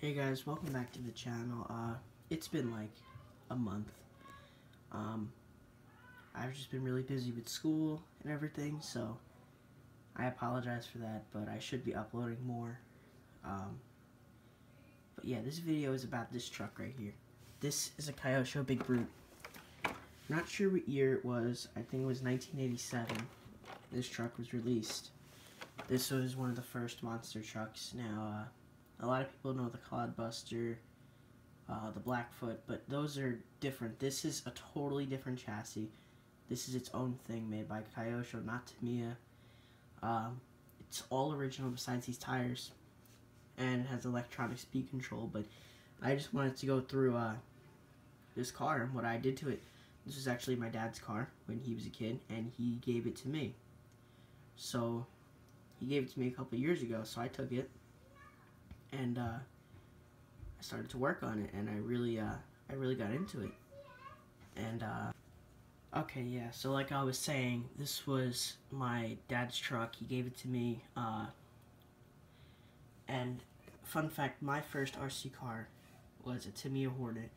Hey guys, welcome back to the channel. It's been like a month. I've just been really busy with school and everything, so I apologize for that, but I should be uploading more. But yeah, this video is about this truck right here. This is a Kyosho Big Brute. Not sure what year it was. I think it was 1987. This truck was released. This was one of the first monster trucks. Now, a lot of people know the Clodbuster, the Blackfoot, but those are different. This is a totally different chassis. This is its own thing made by Kyosho, not Tamiya. It's all original besides these tires, and has electronic speed control, but I just wanted to go through this car and what I did to it. This was actually my dad's car when he was a kid, and he gave it to me. So, he gave it to me a couple years ago, so I took it, and I started to work on it, and I really got into it. And okay, yeah, so like I was saying, this was my dad's truck. He gave it to me, and fun fact, my first RC car was a Tamiya Hornet.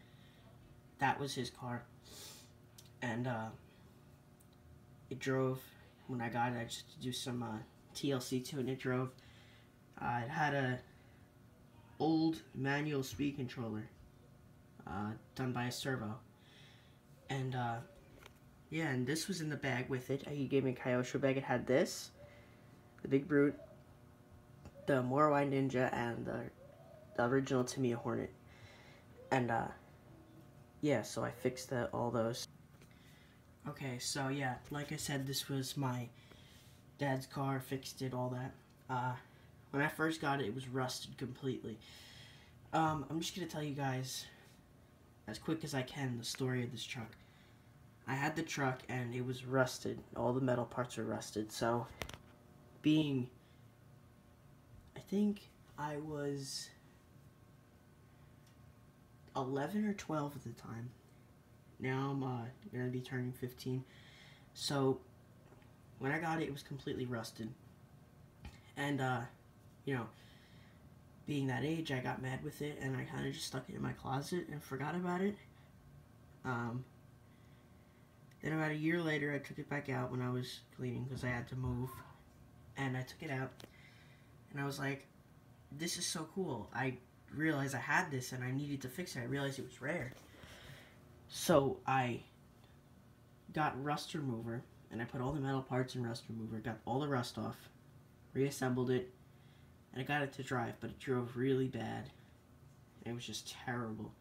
That was his car, and it drove. When I got it, I just do some TLC to it, and it drove. It had a old manual speed controller done by a servo, and yeah, and this was in the bag with it. He gave me a Kyosho bag. It had this, the Big Brute, the Morai Ninja, and the original Tamiya Hornet. And yeah, so I fixed all those. Okay, so yeah, like I said, this was my dad's car. Fixed it, all that. When I first got it, it was rusted completely. I'm just gonna tell you guys, as quick as I can, the story of this truck. I had the truck and it was rusted. All the metal parts were rusted. So, I think I was 11 or 12 at the time. Now I'm gonna be turning 15. So, when I got it, it was completely rusted. And, you know, being that age, I got mad with it, and I kind of just stuck it in my closet and forgot about it. Then about a year later, I took it back out when I was cleaning because I had to move, and I took it out, and I was like, this is so cool. I realized I had this, and I needed to fix it. I realized it was rare. So I got rust remover, and I put all the metal parts in rust remover, got all the rust off, reassembled it, and I got it to drive, but it drove really bad. It was just terrible.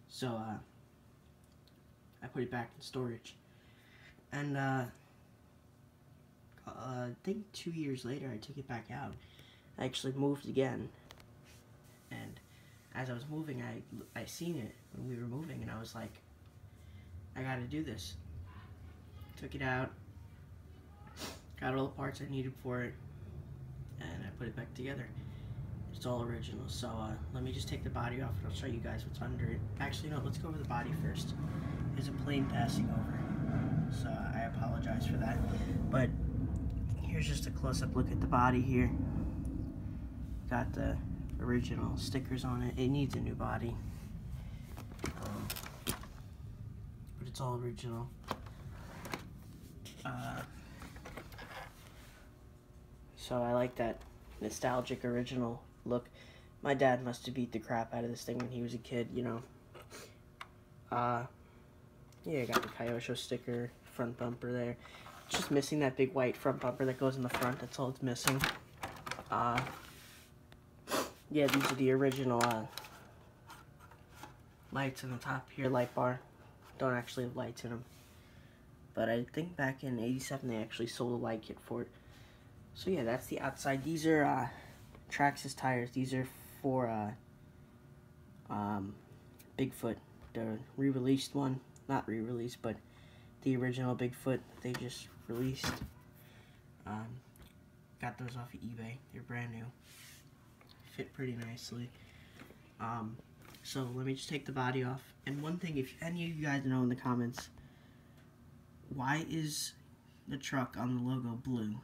So, I put it back in storage. And, I think 2 years later, I took it back out. I actually moved again. And as I was moving, I seen it when we were moving, and I was like, I gotta do this. Took it out, got all the parts I needed for it, and I put it back together. It's all original. So let me just take the body off, and I'll show you guys what's under it. Actually, no, let's go over the body first. There's a plane passing over, so I apologize for that. But here's just a close-up look at the body here. Got the original stickers on it. It needs a new body, but it's all original. So I like that nostalgic original look. My dad must have beat the crap out of this thing when he was a kid, you know. Yeah, I got the Kyosho sticker, front bumper there. It's just missing that big white front bumper that goes in the front. That's all it's missing. Yeah, these are the original lights on the top here, light bar. Don't actually have lights in them. But I think back in '87 they actually sold a light kit for it. So yeah, that's the outside. These are Traxxas tires. These are for Bigfoot, the re-released one. Not re-released, but the original Bigfoot they just released. Got those off of eBay. They're brand new. Fit pretty nicely. So let me just take the body off. And one thing, if any of you guys know in the comments, why is the truck on the logo blue?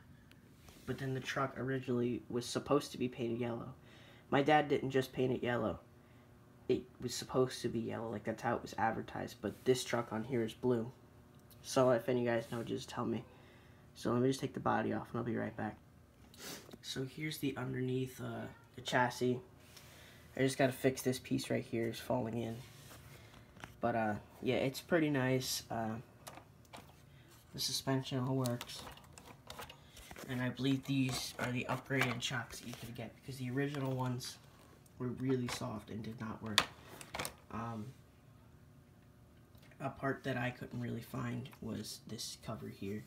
But then the truck originally was supposed to be painted yellow. My dad didn't just paint it yellow. It was supposed to be yellow, like that's how it was advertised, but this truck on here is blue. So if any of you guys know, just tell me. So let me just take the body off and I'll be right back. So here's the underneath the chassis. I just got to fix this piece right here, it's falling in. But yeah, it's pretty nice. The suspension all works. And I believe these are the upgraded shocks that you could get, because the original ones were really soft and did not work. A part that I couldn't really find was this cover here.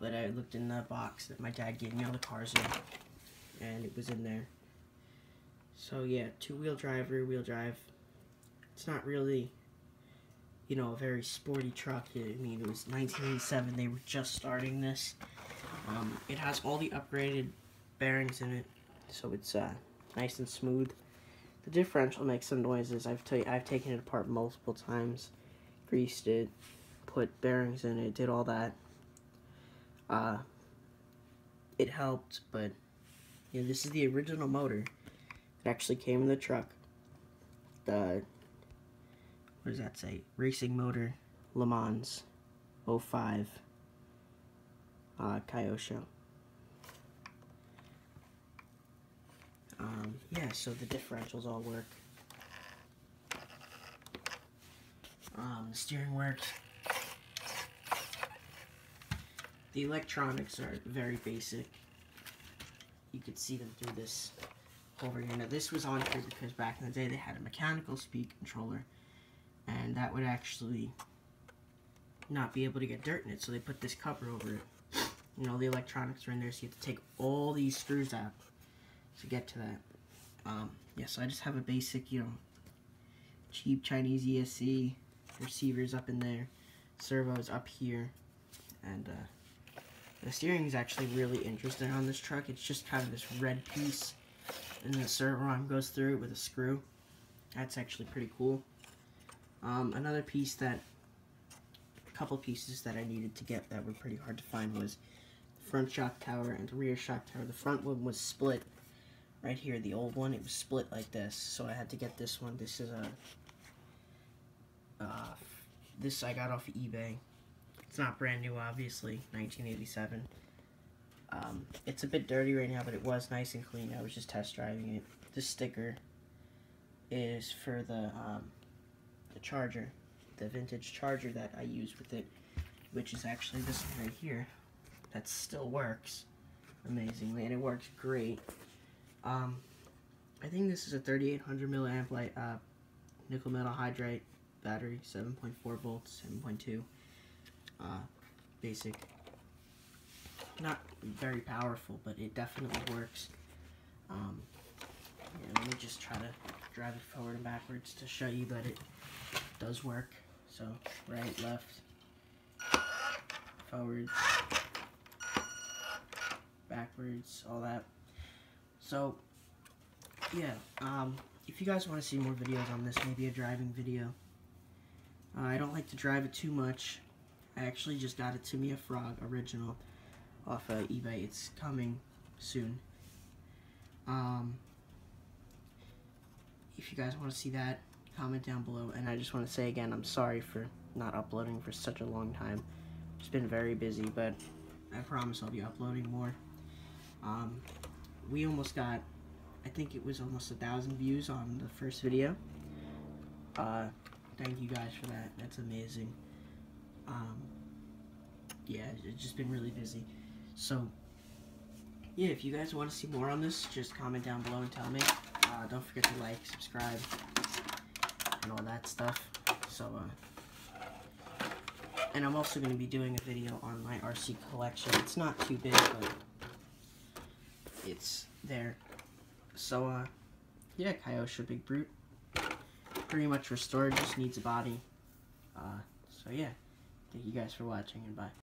But I looked in the box that my dad gave me all the cars in, and it was in there. So yeah, two-wheel drive, rear-wheel drive. It's not really, you know, a very sporty truck. I mean, it was 1987. They were just starting this. It has all the upgraded bearings in it, so it's nice and smooth. The differential makes some noises. I've taken it apart multiple times, greased it, put bearings in it, did all that. It helped, but yeah, this is the original motor. It actually came in the truck. The, what does that say? Racing motor, Le Mans, 05, Kyosho. Yeah, so the differentials all work. The steering works. The electronics are very basic. You could see them through this over here. Now this was on here because back in the day they had a mechanical speed controller, and that would actually not be able to get dirt in it, so they put this cover over it. You know, the electronics are in there, so you have to take all these screws out to get to that. Yeah, so I just have a basic, you know, cheap Chinese ESC, receivers up in there, servos up here, and the steering is actually really interesting on this truck. It's just kind of this red piece, and the servo arm goes through it with a screw. That's actually pretty cool. Another piece that, a couple pieces that I needed to get that were pretty hard to find was the front shock tower and the rear shock tower. The front one was split right here. The old one, it was split like this, so I had to get this one. This is this I got off of eBay. It's not brand new, obviously, 1987. It's a bit dirty right now, but it was nice and clean. I was just test driving it. This sticker is for the charger, the vintage charger that I use with it, which is actually this one right here. That still works amazingly, and it works great. I think this is a 3800 milliamp light, nickel metal hydride battery, 7.4 volts, 7.2. Basic. Not very powerful, but it definitely works. Yeah, let me just try to drive it forward and backwards to show you that it does work. So, right, left, forward, backwards, all that. So, yeah, if you guys want to see more videos on this, maybe a driving video. I don't like to drive it too much. I actually just got a Tamiya Frog original off of eBay. It's coming soon. If you guys want to see that, comment down below. And I just want to say again, I'm sorry for not uploading for such a long time. It's been very busy, but I promise I'll be uploading more. We almost got, I think it was almost 1,000 views on the first video. Thank you guys for that. That's amazing. Yeah, it's just been really busy. So, yeah, if you guys want to see more on this, just comment down below and tell me. Don't forget to like, subscribe, and all that stuff. So, and I'm also going to be doing a video on my RC collection. It's not too big, but it's there. So, yeah, Kyosho Big Brute. Pretty much restored, just needs a body. So, yeah. Thank you guys for watching, and bye.